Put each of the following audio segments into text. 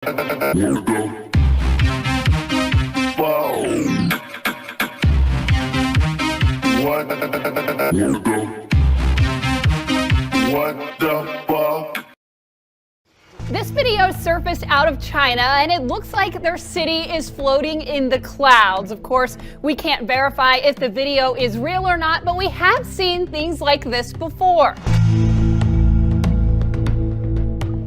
Wanna go? Whoa. What? Wanna go? What the fuck? This video surfaced out of China, and it looks like their city is floating in the clouds. Of course, we can't verify if the video is real or not, but we have seen things like this before.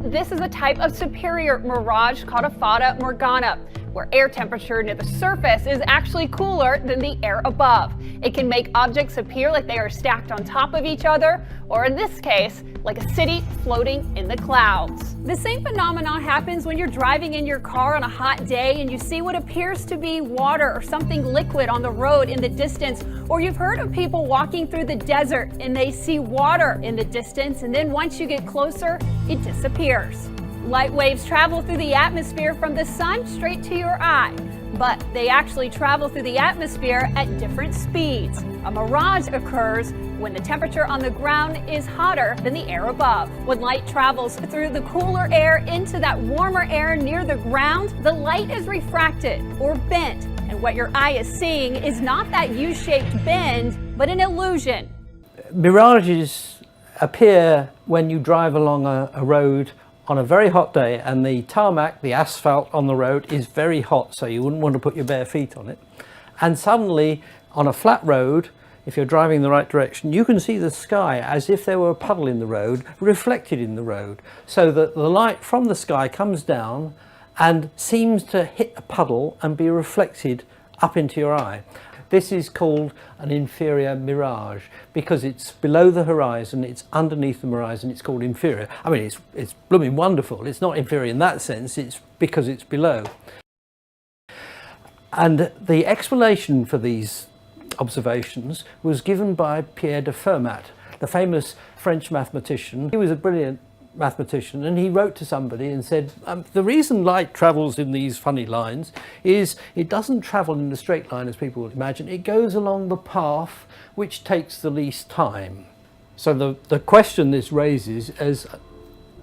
This is a type of superior mirage called a fata morgana, where air temperature near the surface is actually cooler than the air above. It can make objects appear like they are stacked on top of each other, or in this case, like a city floating in the clouds. The same phenomenon happens when you're driving in your car on a hot day and you see what appears to be water or something liquid on the road in the distance, or you've heard of people walking through the desert and they see water in the distance, and then once you get closer, it disappears. Light waves travel through the atmosphere from the sun straight to your eye, but they actually travel through the atmosphere at different speeds. A mirage occurs when the temperature on the ground is hotter than the air above. When light travels through the cooler air into that warmer air near the ground, the light is refracted or bent, and what your eye is seeing is not that U-shaped bend, but an illusion. Mirages appear when you drive along a road on a very hot day and the tarmac, the asphalt on the road, is very hot, so you wouldn't want to put your bare feet on it. And suddenly, on a flat road, if you're driving in the right direction, you can see the sky as if there were a puddle in the road, reflected in the road, so that the light from the sky comes down and seems to hit a puddle and be reflected up into your eye. This is called an inferior mirage because it's below the horizon, it's underneath the horizon, it's called inferior. I mean, it's blooming wonderful. It's not inferior in that sense, it's because it's below. And the explanation for these observations was given by Pierre de Fermat, the famous French mathematician. He was a brilliant mathematician, and he wrote to somebody and said, the reason light travels in these funny lines is it doesn't travel in a straight line as people would imagine. It goes along the path which takes the least time. So the question this raises is,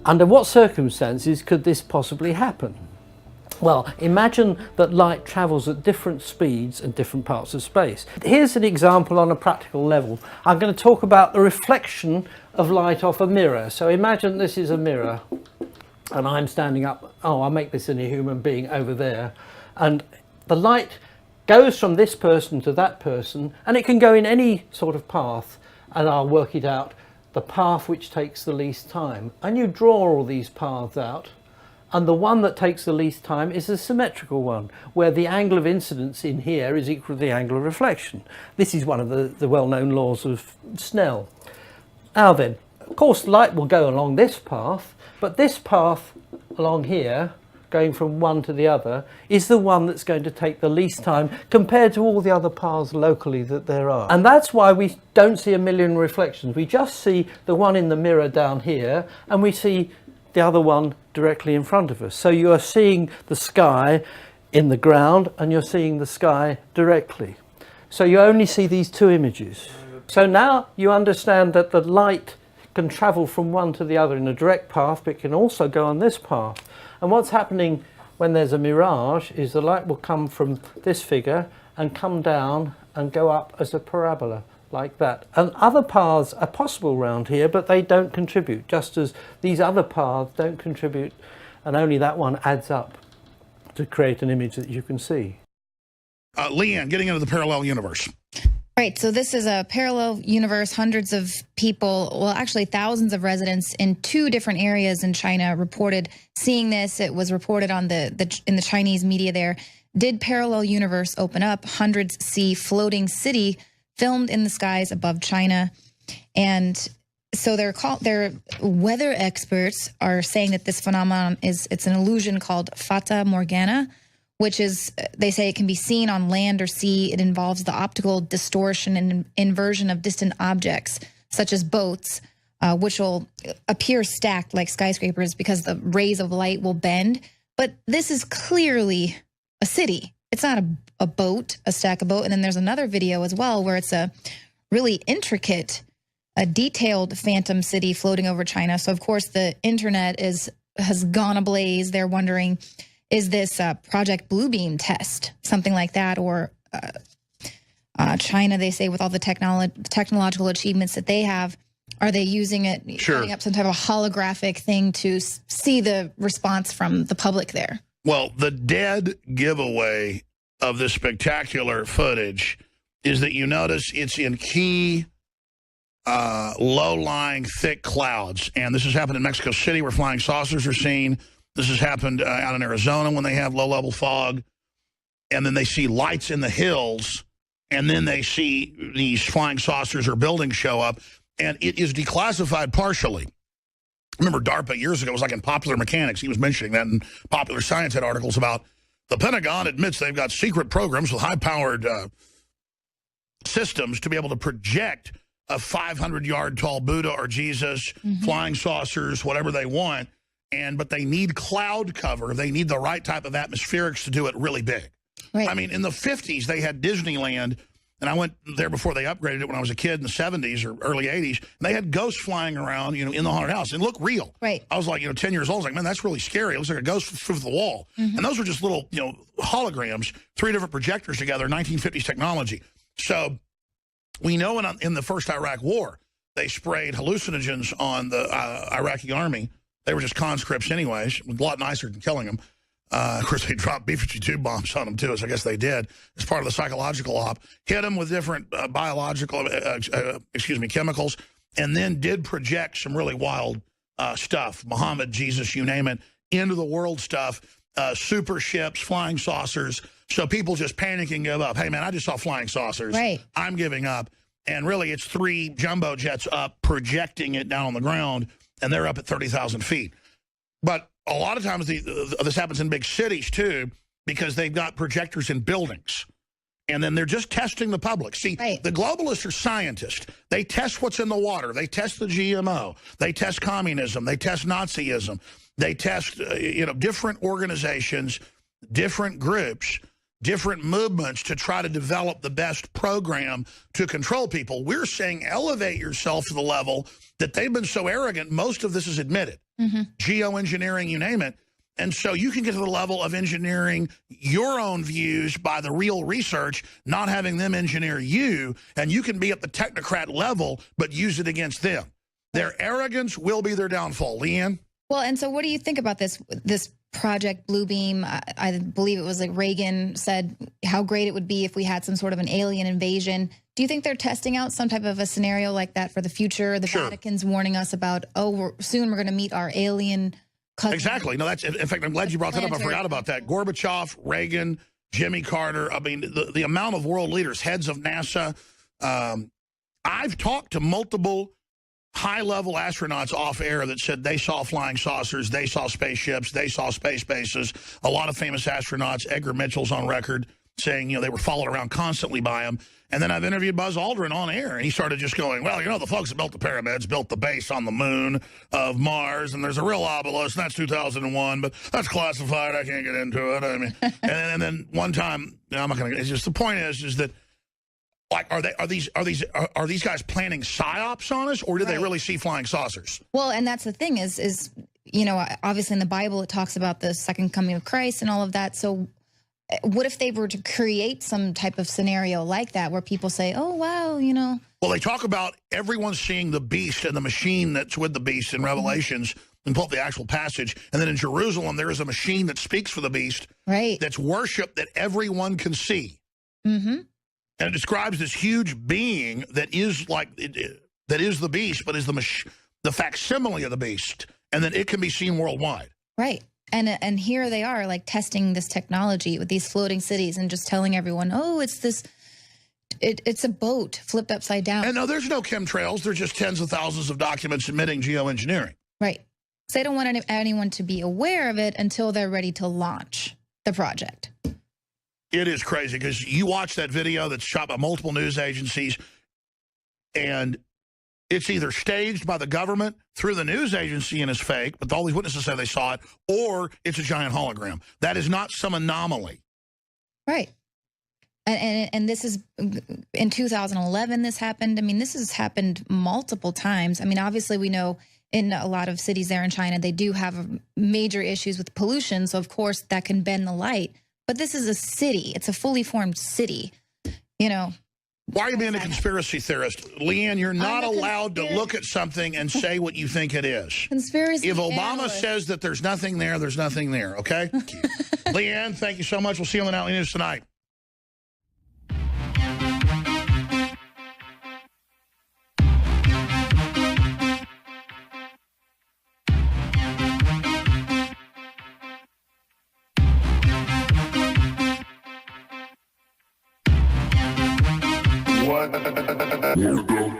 under what circumstances could this possibly happen? Well, imagine that light travels at different speeds in different parts of space. Here's an example on a practical level. I'm going to talk about the reflection of light off a mirror. So imagine this is a mirror and I'm standing up. Oh, I'll make this in a human being over there. And the light goes from this person to that person, and it can go in any sort of path, and I'll work it out, the path which takes the least time. And you draw all these paths out. And the one that takes the least time is a symmetrical one, where the angle of incidence in here is equal to the angle of reflection. This is one of the well-known laws of Snell. Now then, of course, light will go along this path, but this path along here, going from one to the other, is the one that's going to take the least time compared to all the other paths locally that there are. And that's why we don't see a million reflections. We just see the one in the mirror down here, and we see the other one directly in front of us. So you are seeing the sky in the ground and you're seeing the sky directly. So you only see these two images. So now you understand that the light can travel from one to the other in a direct path, but it can also go on this path. And what's happening when there's a mirage is the light will come from this figure and come down and go up as a parabola, like that. And other paths are possible around here, but they don't contribute, just as these other paths don't contribute, and only that one adds up to create an image that you can see. Leanne, getting into the parallel universe. Right, so this is a parallel universe. Hundreds of people, well, actually thousands of residents in 2 different areas in China reported seeing this. It was reported on in the Chinese media there. Did parallel universe open up? Hundreds see floating city filmed in the skies above China. And so their weather experts are saying that this phenomenon it's an illusion called fata morgana, which is, they say it can be seen on land or sea. It involves the optical distortion and inversion of distant objects, such as boats, which will appear stacked like skyscrapers because the rays of light will bend. But this is clearly a city. It's not a boat, a stack of boat. And then there's another video as well where it's a really intricate, a detailed phantom city floating over China. So of course the internet is has gone ablaze. They're wondering, is this a Project Bluebeam test, something like that, or China? They say with all the technological achievements that they have, are they using it, setting up some type of holographic thing to see the response from the public there? Well, the dead giveaway of this spectacular footage is that you notice it's in key low-lying thick clouds. And this has happened in Mexico City where flying saucers are seen. This has happened out in Arizona when they have low-level fog. And then they see lights in the hills, and then they see these flying saucers or buildings show up. And it is declassified partially. I remember DARPA years ago, it was like in Popular Mechanics. He was mentioning that, and Popular Science had articles about the Pentagon admits they've got secret programs with high-powered systems to be able to project a 500-yard tall Buddha or Jesus, flying saucers, whatever they want. But they need cloud cover. They need the right type of atmospherics to do it really big. Right. I mean, in the 50s, they had Disneyland, and I went there before they upgraded it when I was a kid in the 70s or early 80s. And they had ghosts flying around, you know, in the haunted house. And look real. Right. I was like, 10 years old. I was like, man, that's really scary. It looks like a ghost through the wall. And those were just little, holograms, 3 different projectors together, 1950s technology. So we know in the first Iraq war, they sprayed hallucinogens on the Iraqi army. They were just conscripts anyways, a lot nicer than killing them. Of course, they dropped B-52 bombs on them, too, so I guess they did. As part of the psychological op. Hit them with different chemicals, and then did project some really wild stuff. Muhammad, Jesus, you name it, into the world stuff. Super ships, flying saucers. So people just panic and give up. Hey, man, I just saw flying saucers. Right. I'm giving up. And really, it's 3 jumbo jets up, projecting it down on the ground, and they're up at 30,000 feet. But a lot of times this happens in big cities, too, because they've got projectors in buildings. And then they're just testing the public. See, the globalists are scientists. They test what's in the water. They test the GMO. They test communism. They test Nazism. They test, different organizations, different groups, different movements to try to develop the best program to control people. We're saying elevate yourself to the level that they've been so arrogant, most of this is admitted. Geoengineering, you name it. And so you can get to the level of engineering your own views by the real research, not having them engineer you, and you can be at the technocrat level, but use it against them. Their arrogance will be their downfall. Leanne? Well, and so what do you think about this Project Bluebeam? I believe it was like Reagan said how great it would be if we had some sort of an alien invasion. Do you think they're testing out some type of a scenario like that for the future? The Vatican's warning us about, soon we're going to meet our alien cousin. Exactly. No, that's, in fact, I'm glad you brought that up. I forgot about that. Gorbachev, Reagan, Jimmy Carter. I mean, the amount of world leaders, heads of NASA. I've talked to multiple high-level astronauts off air that said they saw flying saucers, they saw spaceships, they saw space bases. A lot of famous astronauts, Edgar Mitchell's on record saying, they were followed around constantly by him. And then I've interviewed Buzz Aldrin on air, and he started just going, well, the folks that built the pyramids built the base on the moon of Mars, and there's a real obelisk, and that's 2001, but that's classified. I can't get into it. I mean, and then one time, I'm not going to. It's just the point is that, like, are these guys planning psyops on us, or did they really see flying saucers? Well, and that's the thing is obviously in the Bible it talks about the second coming of Christ and all of that. So what if they were to create some type of scenario like that where people say, oh, wow, Well, they talk about everyone seeing the beast and the machine that's with the beast in Revelations and pull up the actual passage. And then in Jerusalem, there is a machine that speaks for the beast. Right. That's worship that everyone can see. And it describes this huge being that is that is the beast, but is the facsimile of the beast. And then it can be seen worldwide. Right. And here they are, like, testing this technology with these floating cities and just telling everyone, oh, it's a boat flipped upside down. And no, there's no chemtrails. There's just tens of thousands of documents admitting geoengineering. Right. So they don't want anyone to be aware of it until they're ready to launch the project. It is crazy because you watch that video that's shot by multiple news agencies, and it's either staged by the government through the news agency and is fake, but all these witnesses say they saw it, or it's a giant hologram. That is not some anomaly. Right. And this is in 2011 this happened. I mean, this has happened multiple times. I mean, obviously we know in a lot of cities there in China. They do have major issues with pollution, so of course that can bend the light. But this is a city. It's a fully formed city, you know. Why are you being a conspiracy theorist? Leanne, you're not allowed to look at something and say what you think it is. Conspiracy If Obama analyst. says that there's nothing there, there's nothing there, okay? Leanne, thank you so much. We'll see you on the Nightly News tonight. Wanna go?